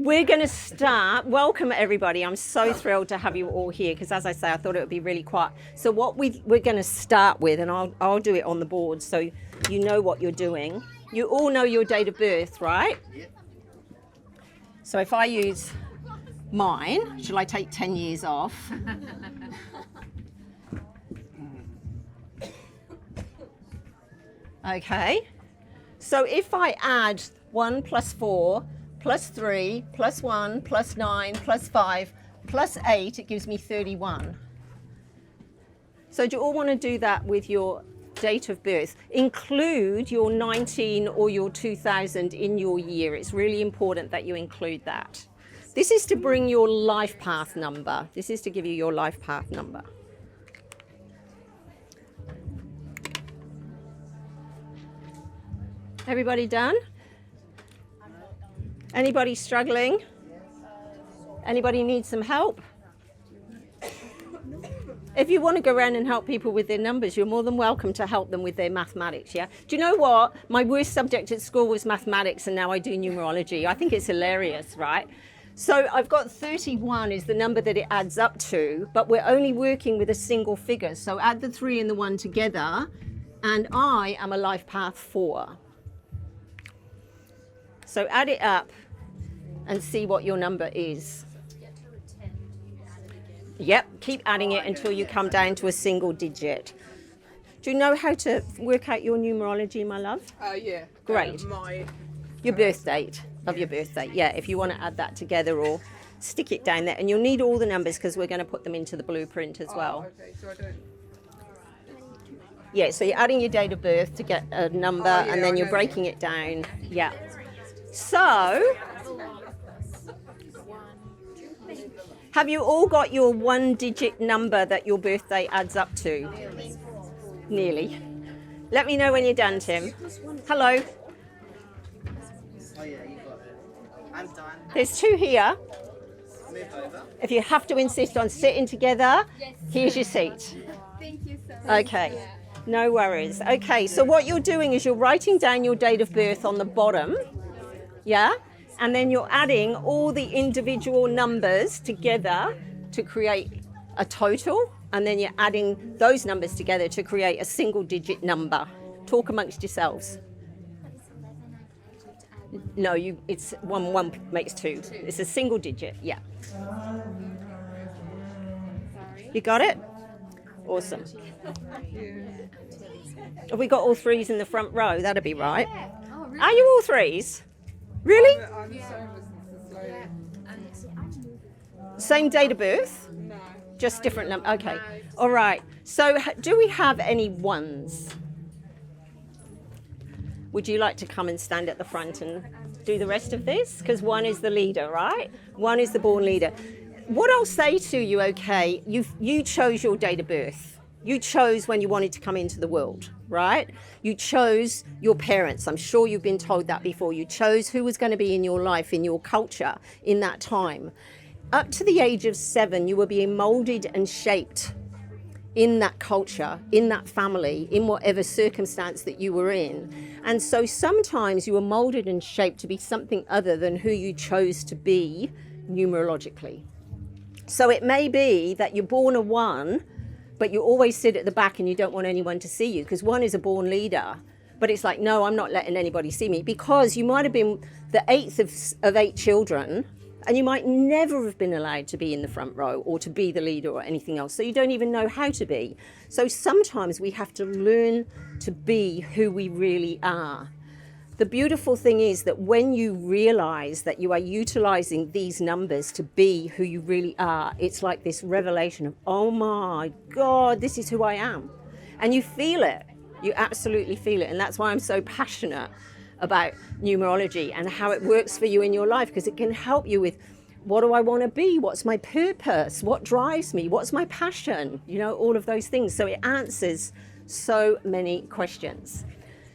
We're going to start. Welcome, everybody. I'm so thrilled to have you all here because, as I say, I thought it would be really quiet. So what we're going to start with, and I'll do it on the board so you know what you're doing. You all know your date of birth, right? Yep. So if I use mine, shall I take 10 years off? Okay. So if I add 1 plus 4 plus 3 plus 1 plus 9 plus 5 plus 8, it gives me 31. So do you all want to do that with your date of birth? Include your 19 or your 2000 in your year. It's really important that you include that. This is to bring your life path number. This is to give you your life path number. Everybody done? Anybody struggling? Anybody need some help? If you want to go around and help people with their numbers, you're more than welcome to help them with their mathematics, yeah? Do you know what? My worst subject at school was mathematics, and now I do numerology. I think it's hilarious, right? So I've got 31 is the number that it adds up to, but we're only working with a single figure. So add the 3 and the 1 together, and I am a life path 4. So add it up and see what your number is. Yep, keep adding it until you come down to a single digit. Do you know how to work out your numerology, my love? Yeah. Great. Your birth date of your birthday. Yeah, if you want to add that together or stick it down there. And you'll need all the numbers because we're going to put them into the blueprint as well. Okay, so I don't... Yeah, so you're adding your date of birth to get a number, and then you're breaking it down. Yeah. So, have you all got your 1-digit number that your birthday adds up to? Nearly. Let me know when you're done, Tim. Hello. Oh yeah, you got it. I'm done. There's 2 here. Move over. If you have to insist on sitting together, here's your seat. Thank you so much. Okay, no worries. Okay, so what you're doing is you're writing down your date of birth on the bottom. Yeah, and then you're adding all the individual numbers together to create a total, and then you're adding those numbers together to create a single digit number. Talk amongst yourselves. No, it's one makes 2. It's a single digit, yeah. You got it? Awesome. Have we got all 3s in the front row? That'll be right. Are you all 3s? Really? I'm so slow. Same date of birth? No. Just different number. Okay. All right. So do we have any 1s? Would you like to come and stand at the front and do the rest of this? Because 1 is the leader, right? 1 is the born leader. What I'll say to you, okay, you chose your date of birth. You chose when you wanted to come into the world, right? You chose your parents. I'm sure you've been told that before. You chose who was going to be in your life, in your culture, in that time. Up to the age of 7, you were being molded and shaped in that culture, in that family, in whatever circumstance that you were in. And so sometimes you were molded and shaped to be something other than who you chose to be numerologically. So it may be that you're born a 1, but you always sit at the back and you don't want anyone to see you, because 1 is a born leader. But it's like, no, I'm not letting anybody see me, because you might have been the 8th of 8 children, and you might never have been allowed to be in the front row or to be the leader or anything else. So you don't even know how to be. So sometimes we have to learn to be who we really are. The beautiful thing is that when you realize that you are utilizing these numbers to be who you really are, it's like this revelation of, oh my God, this is who I am. And you feel it. You absolutely feel it. And that's why I'm so passionate about numerology and how it works for you in your life, because it can help you with, what do I want to be? What's my purpose? What drives me? What's my passion? You know, all of those things. So it answers so many questions.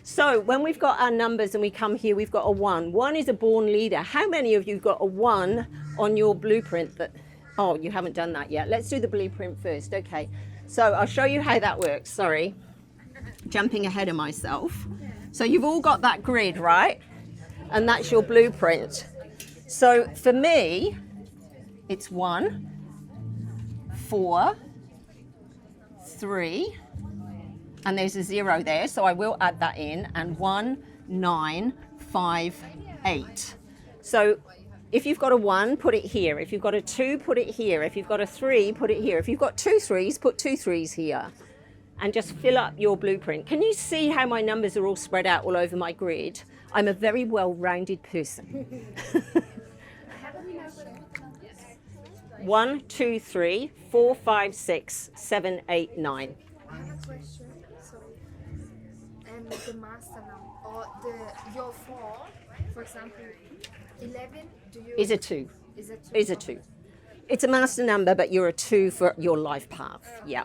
So when we've got our numbers and we come here, we've got a 1. 1 is a born leader. How many of you got a 1 on your blueprint that, oh, you haven't done that yet. Let's do the blueprint first. Okay. So I'll show you how that works. Sorry. Jumping ahead of myself. So you've all got that grid, right? And that's your blueprint. So for me, it's 1, 4, 3, and there's a 0 there, so I will add that in, and 1, 9, 5, 8. So if you've got a 1, put it here. If you've got a 2, put it here. If you've got a 3, put it here. If you've got 2 3s, put 2 3s here. And just fill up your blueprint. Can you see how my numbers are all spread out all over my grid? I'm a very well-rounded person. 1, 2, 3, 4, 5, 6, 7, 8, 9. I have a question. Sorry. The master number or your 4, for example, 11. Is a 2. Is a 2. Is a 2. It's a master number, but you're a 2 for your life path. Yeah.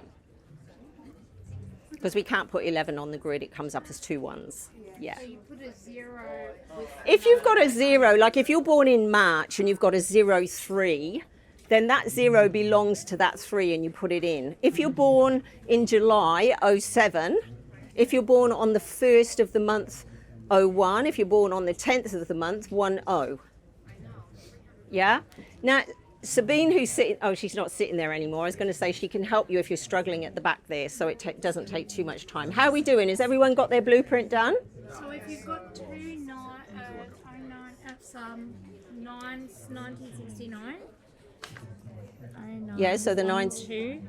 Because we can't put 11 on the grid, it comes up as 2 1s. Yeah. So you put a 0 with. If you've got a 0, like if you're born in March and you've got a 0, 3, then that 0 belongs to that 3 and you put it in. If you're born in July 07, if you're born on the 1st of the month 01, if you're born on the 10th of the month 10. Yeah? Now, Sabine, who's sitting, oh, she's not sitting there anymore. I was going to say she can help you if you're struggling at the back there, so it doesn't take too much time. How are we doing? Has everyone got their blueprint done? So if you've got 1969. Yeah, so the 9's. 2.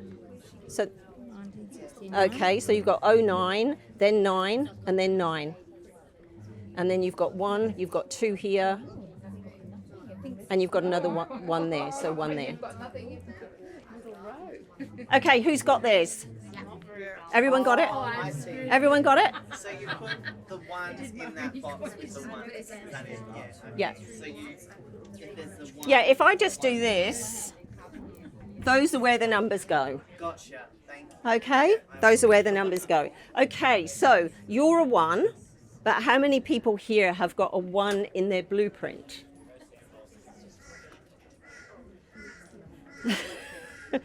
So, 1969. okay, so you've got 09, then 9, and then 9. And then you've got 1, you've got 2 here, and you've got another one there, so 1 there. Okay, who's got theirs? Everyone got it? Everyone got it? So you put the 1s in that box with the 1s. Is that it? Yeah. So if there's the 1. Yeah, if I just do this, those are where the numbers go. Gotcha. Thank you. Okay? Those are where the numbers go. Okay, so you're a 1, but how many people here have got a 1 in their blueprint?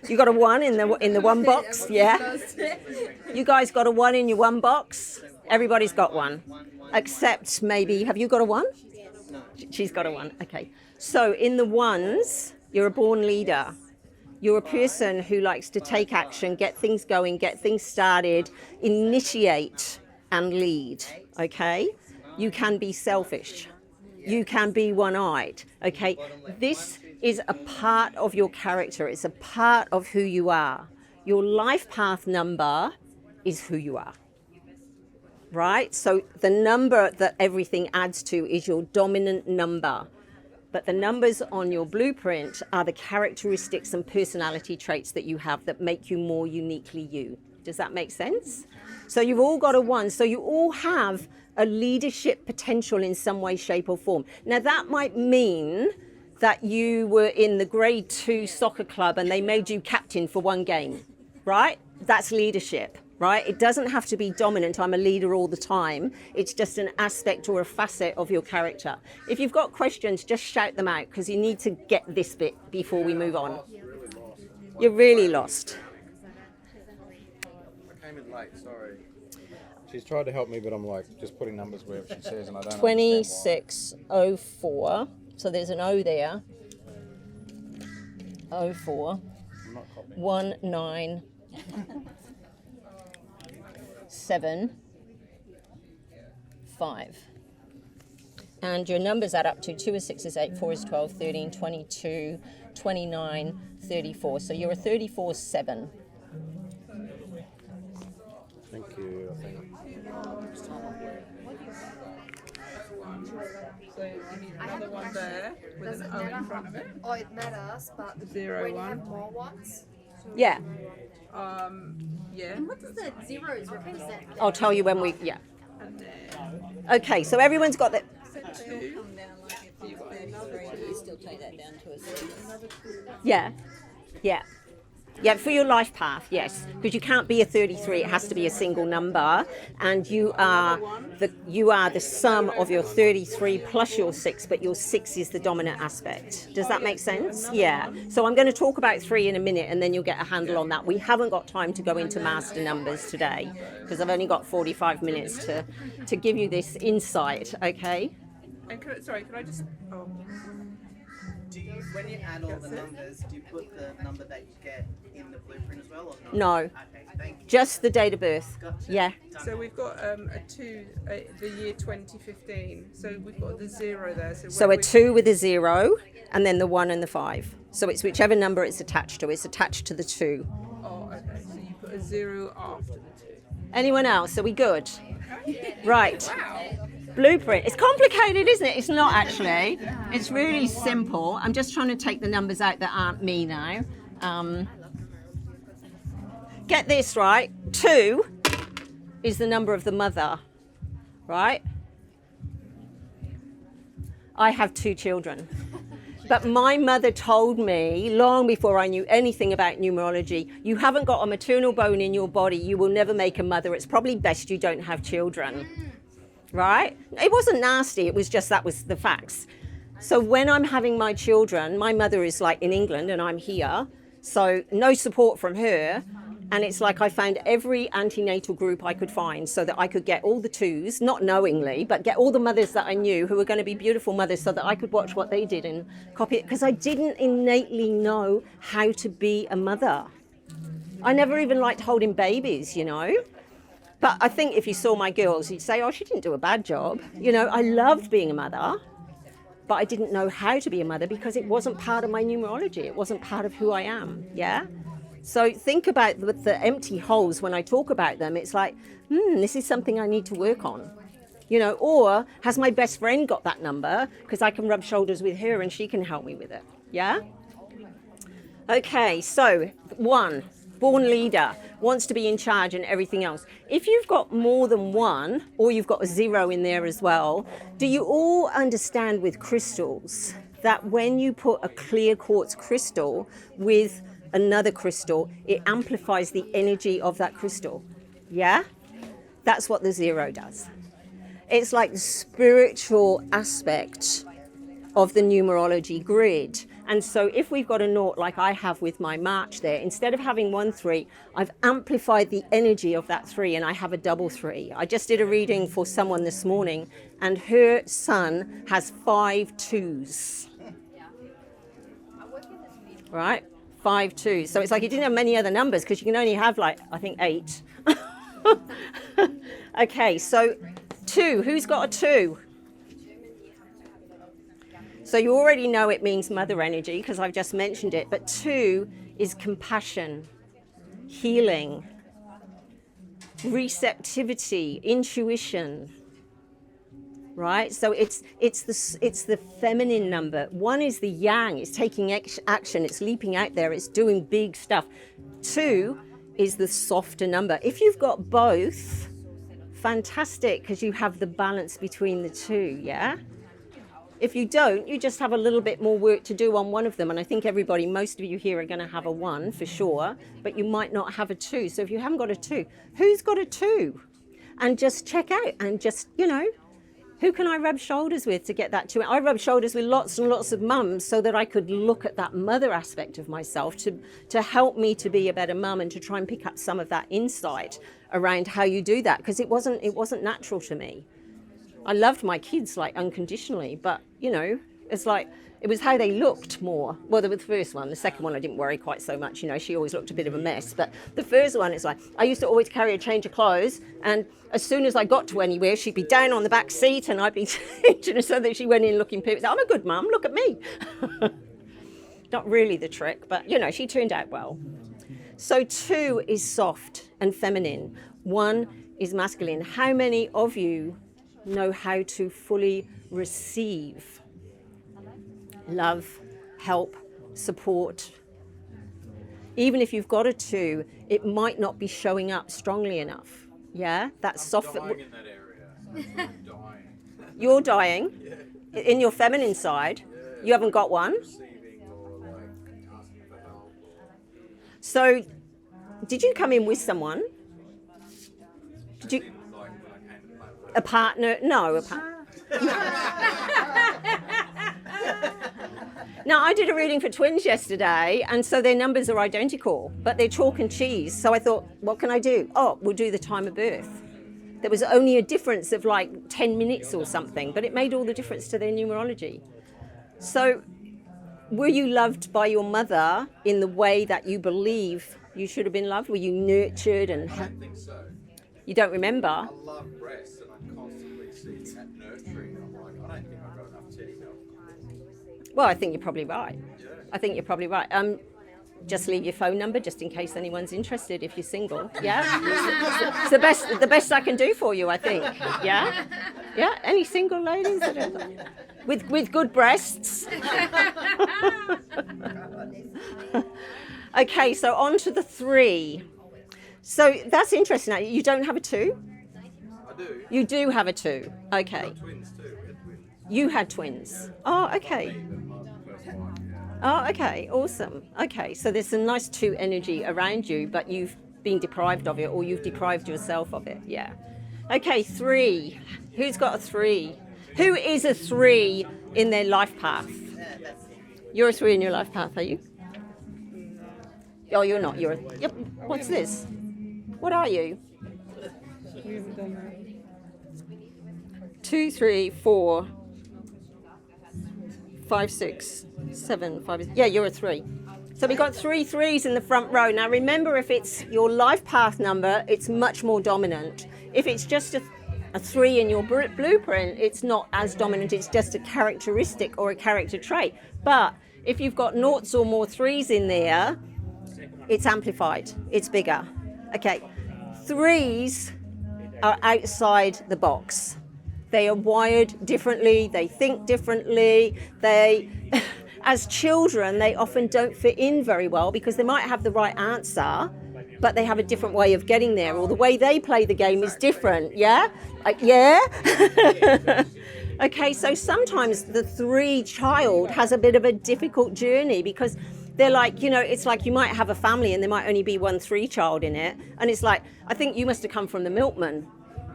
You got a 1 in the 1 box? Yeah? You guys got a 1 in your 1 box? Everybody's got 1. Except maybe, have you got a 1? No. She's got a 1. Okay. So in the 1s, you're a born leader. You're a person who likes to take action, get things going, get things started, initiate and lead. Okay? You can be selfish. You can be one-eyed. Okay? This is a part of your character. It's a part of who you are. Your life path number is who you are. Right? So the number that everything adds to is your dominant number. But the numbers on your blueprint are the characteristics and personality traits that you have that make you more uniquely you. Does that make sense? So you've all got a 1. So you all have a leadership potential in some way, shape or form. Now that might mean that you were in the grade 2 soccer club and they made you captain for 1 game, right? That's leadership, right? It doesn't have to be dominant, I'm a leader all the time. It's just an aspect or a facet of your character. If you've got questions, just shout them out because you need to get this bit before we move on. You're really lost. I came in late, sorry. She's tried to help me, but I'm like just putting numbers wherever she says, and I don't understand 2604. So there's an O there. 04. why. I'm not copying. 1975. And your numbers add up to 2 is 6 is 8, 4 is 12, 13, 22, 29, 34. So you're a 34-7. Thank you, I think. So you need another one there with Does an it O in matter? front of it. Oh, it matters, but Zero, when you one. have more ones. Yeah, Yeah. What does the zeros represent? I'll tell you when we, yeah. And then Okay, so everyone's got the, 2. yeah, yeah. Yeah, for your life path, yes, because you can't be a 33. It has to be a single number, and you are the sum of your 33 plus your 6, but your 6 is the dominant aspect. Does that make sense? Yeah. So I'm going to talk about 3 in a minute, and then you'll get a handle on that. We haven't got time to go into master numbers today because I've only got 45 minutes to give you this insight. Okay. And could I just? When you add all the numbers, do you put the number that you get in the blueprint as well, or not? No, Okay, thank you. just the date of birth. Gotcha. Yeah. So we've got a 2, the year 2015. So we've got the 0 there. So when a 2 with a 0, and then the 1 and the 5. So it's whichever number it's attached to. It's attached to the 2. Oh, okay. So you put a 0 after the 2. Anyone else? Are we good? Right. Blueprint. It's complicated, isn't it? It's not actually. It's really simple. I'm just trying to take the numbers out that aren't me now. Get this right. 2 is the number of the mother, right? I have 2 children. But my mother told me long before I knew anything about numerology, you haven't got a maternal bone in your body, you will never make a mother. It's probably best you don't have children. Right? It wasn't nasty, it was just that was the facts. So when I'm having my children, my mother is like in England and I'm here, so no support from her. And it's like I found every antenatal group I could find so that I could get all the 2s, not knowingly, but get all the mothers that I knew who were going to be beautiful mothers so that I could watch what they did and copy it. Because I didn't innately know how to be a mother. I never even liked holding babies, you know. But I think if you saw my girls, you'd say, oh, she didn't do a bad job. You know, I loved being a mother, but I didn't know how to be a mother because it wasn't part of my numerology. It wasn't part of who I am, yeah? So think about the empty holes when I talk about them. It's like, this is something I need to work on. You know, or has my best friend got that number? Because I can rub shoulders with her and she can help me with it. Yeah? Okay, so 1, born leader, wants to be in charge and everything else. If you've got more than 1, or you've got a 0 in there as well, do you all understand with crystals that when you put a clear quartz crystal with another crystal, it amplifies the energy of that crystal? Yeah? That's what the 0 does. It's like the spiritual aspect of the numerology grid. And so if we've got a 0 like I have with my March there, instead of having 1 3, I've amplified the energy of that 3 and I have a double 3. I just did a reading for someone this morning and her son has 5 2s. Right? 5 2s. So it's like you didn't have many other numbers because you can only have like, I think 8. Okay, so 2. Who's got a 2? So you already know it means mother energy because I've just mentioned it. But 2 is compassion, healing, receptivity, intuition. Right? So it's the feminine number. 1 is the yang. It's taking action. It's leaping out there. It's doing big stuff. 2 is the softer number. If you've got both, fantastic, because you have the balance between the 2, yeah? If you don't, you just have a little bit more work to do on one of them. And I think everybody, most of you here are going to have a 1 for sure, but you might not have a 2. So if you haven't got a 2, who's got a 2? And just check out and just, you know, who can I rub shoulders with to get that 2? I rub shoulders with lots and lots of mums so that I could look at that mother aspect of myself to help me to be a better mum and to try and pick up some of that insight around how you do that, because it wasn't natural to me. I loved my kids like unconditionally, but you know, it's like it was how they looked more. Well, the first one, the second one I didn't worry quite so much, you know, she always looked a bit of a mess. But the first one, it's like I used to always carry a change of clothes, and as soon as I got to anywhere, she'd be down on the back seat and I'd be changing her so that she went in looking perfect. I'm a good mum, look at me. Not really the trick, but you know, she turned out well. So 2 is soft and feminine. 1 is masculine. How many of you know how to fully receive love, help, support? Even if you've got a 2, it might not be showing up strongly enough. Yeah, that's soft. Dying in that area. I'm dying. You're dying. Yeah. In your feminine side. Yeah. You haven't got one. Receiving or like asking for help. So, did you come in with someone? Did you? Like when I came to play with A partner? No, a partner. Now, I did a reading for twins yesterday, and so their numbers are identical, but they're chalk and cheese. So I thought, what can I do? Oh, we'll do the time of birth. There was only a difference of like 10 minutes or something, but it made all the difference to their numerology. So were you loved by your mother in the way that you believe you should have been loved? Were you nurtured and I don't think so. you don't remember? I love breasts and I constantly see that nurturing. I'm like, I don't think I've got enough titty milk. Well, I think you're probably right. Yeah. I think you're probably right. Just leave your phone number just in case anyone's interested if you're single. Yeah? It's the best I can do for you, I think. Yeah? Yeah? Any single ladies that are, with good breasts? Okay, so on to the 3. So that's interesting. Now, you don't have a 2? I do. You do have a 2. Okay. I've got twins too. We had twins. You had twins. Oh, okay. Oh, okay, awesome. Okay, so there's a nice 2 energy around you, but you've been deprived of it, or you've deprived yourself of it. Yeah. Okay, 3. Who's got a 3? Who is a 3 in their life path? You're a 3 in your life path, are you? Oh, you're not. You're a... Yep. What's this? What are you? We haven't done that. 2, 3, 4, 5, 6, 7, 5. Yeah, you're a 3. So we've got 3 3s in the front row. Now remember, if it's your life path number, it's much more dominant. If it's just a 3 in your blueprint, it's not as dominant. It's just a characteristic or a character trait. But if you've got noughts or more 3s in there, it's amplified. It's bigger. Okay. 3s are outside the box. They are wired differently, they think differently, as children, they often don't fit in very well because they might have the right answer, but they have a different way of getting there, or the way they play the game is different, yeah? Yeah? Okay, so sometimes the 3 child has a bit of a difficult journey because they're like, it's like you might have a family and there might only be 1 3 child in it, and it's like, I think you must have come from the milkman.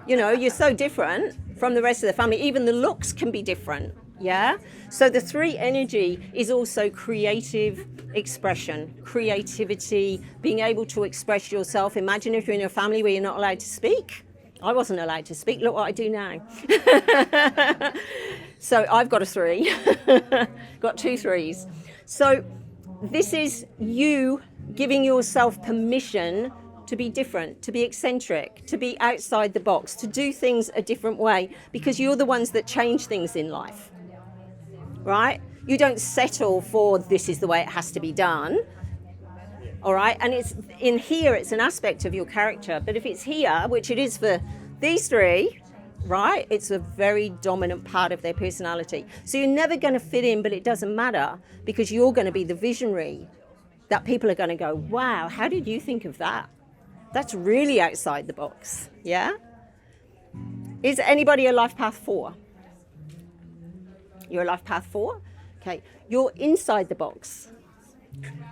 You're so different from the rest of the family. Even the looks can be different, yeah? So the 3 energy is also creative expression, creativity, being able to express yourself. Imagine if you're in a family where you're not allowed to speak. I wasn't allowed to speak. Look what I do now. So I've got a 3. Got 2 3s. So this is you giving yourself permission to be different, to be eccentric, to be outside the box, to do things a different way, because you're the ones that change things in life, right? You don't settle for this is the way it has to be done, all right? And it's in here, it's an aspect of your character, but if it's here, which it is for these 3, right? It's a very dominant part of their personality. So you're never going to fit in, but it doesn't matter because you're going to be the visionary that people are going to go, wow, how did you think of that? That's really outside the box, yeah? Is anybody a life path 4? You're a life path 4? Okay, you're inside the box.